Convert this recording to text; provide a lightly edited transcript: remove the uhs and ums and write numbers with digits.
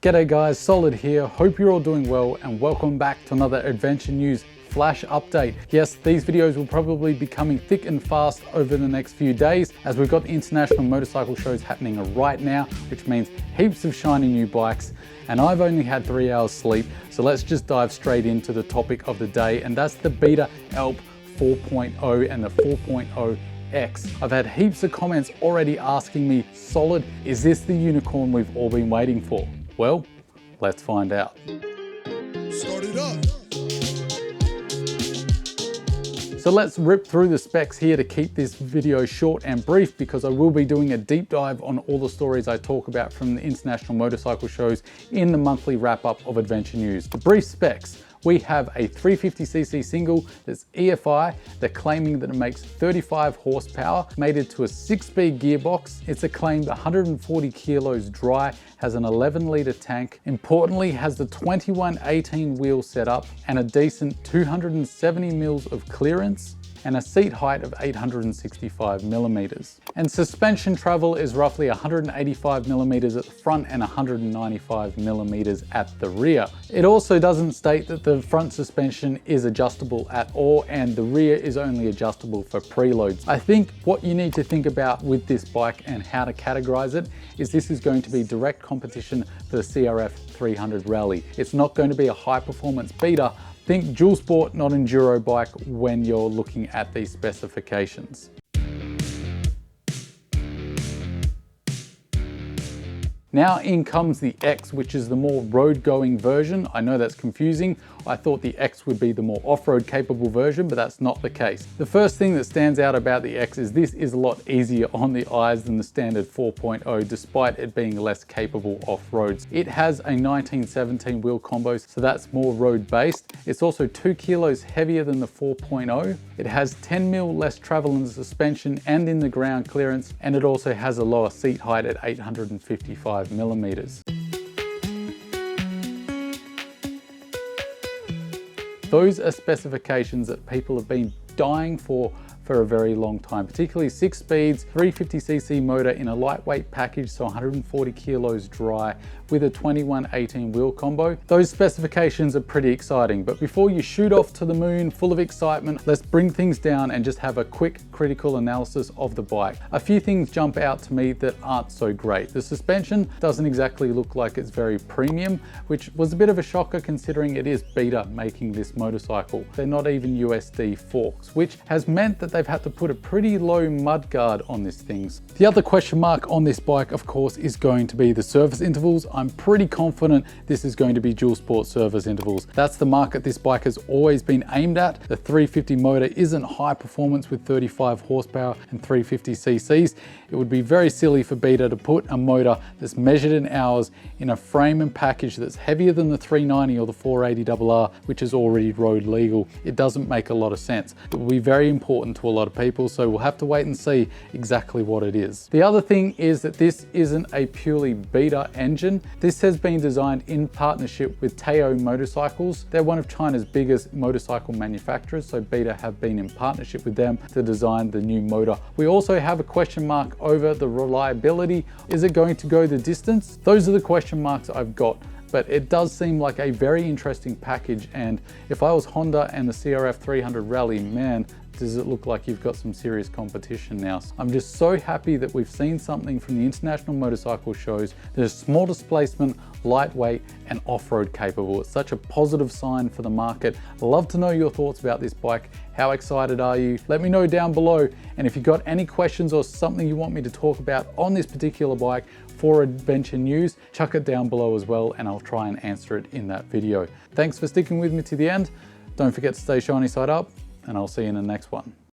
G'day guys, Solid here. Hope you're all doing well and welcome back to another Adventure News flash update. Yes, these videos will probably be coming thick and fast over the next few days as we've got the international motorcycle shows happening right now, which means heaps of shiny new bikes. And I've only had 3 hours sleep, so let's just dive straight into the topic of the day, and that's the Beta ALP 4.0 and the 4.0 X. I've had heaps of comments already asking me, Solid, is this the unicorn we've all been waiting for? Well, let's find out. Start it up. So let's rip through the specs here to keep this video short and brief, because I will be doing a deep dive on all the stories I talk about from the international motorcycle shows in the monthly wrap up of Adventure News. The brief specs. We have a 350cc single that's EFI. They're claiming that it makes 35 horsepower, mated to a 6-speed gearbox. It's a claimed 140 kilos dry, has an 11-litre tank. Importantly, has the 2118 wheel setup and a decent 270 mils of clearance and a seat height of 865 millimeters. And suspension travel is roughly 185 millimeters at the front and 195 millimeters at the rear. It also doesn't state that the front suspension is adjustable at all, and the rear is only adjustable for preloads. I think what you need to think about with this bike and how to categorize it is this is going to be direct competition for the CRF 300 Rally. It's not going to be a high performance beater. Think dual sport, not enduro bike when you're looking at these specifications. Now in comes the X, which is the more road-going version. I know that's confusing. I thought the X would be the more off-road capable version, but that's not the case. The first thing that stands out about the X is this is a lot easier on the eyes than the standard 4.0, despite it being less capable off-roads. It has a 1917 wheel combo, so that's more road-based. It's also 2 kilos heavier than the 4.0. It has 10 mil less travel in the suspension and in the ground clearance, and it also has a lower seat height at 855 millimeters. Those are specifications that people have been dying for a very long time, particularly 6 speeds, 350cc motor in a lightweight package, so 140 kilos dry with a 2118 wheel combo. Those specifications are pretty exciting, but before you shoot off to the moon full of excitement, let's bring things down and just have a quick critical analysis of the bike. A few things jump out to me that aren't so great. The suspension doesn't exactly look like it's very premium, which was a bit of a shocker considering it is Beta making this motorcycle. They're not even USD forks, which has meant that they've had to put a pretty low mudguard on these things. The other question mark on this bike, of course, is going to be the service intervals. I'm pretty confident this is going to be dual sport service intervals. That's the market this bike has always been aimed at. The 350 motor isn't high performance with 35 horsepower and 350 cc's. It would be very silly for Beta to put a motor that's measured in hours in a frame and package that's heavier than the 390 or the 480RR, which is already road legal. It doesn't make a lot of sense. It will be very important to a lot of people, so we'll have to wait and see exactly what it is. The other thing is that this isn't a purely Beta engine. This has been designed in partnership with Teo Motorcycles. They're one of China's biggest motorcycle manufacturers, so Beta have been in partnership with them to design the new motor. We also have a question mark over the reliability. Is it going to go the distance? Those are the question marks I've got. But it does seem like a very interesting package, and if I was Honda and the CRF 300 Rally, man, does it look like you've got some serious competition now. I'm just so happy that we've seen something from the international motorcycle shows that is small displacement, lightweight, and off-road capable. It's such a positive sign for the market. I'd love to know your thoughts about this bike. How excited are you? Let me know down below. And if you've got any questions or something you want me to talk about on this particular bike for Adventure News, chuck it down below as well, and I'll try and answer it in that video. Thanks for sticking with me to the end. Don't forget to stay shiny side up, and I'll see you in the next one.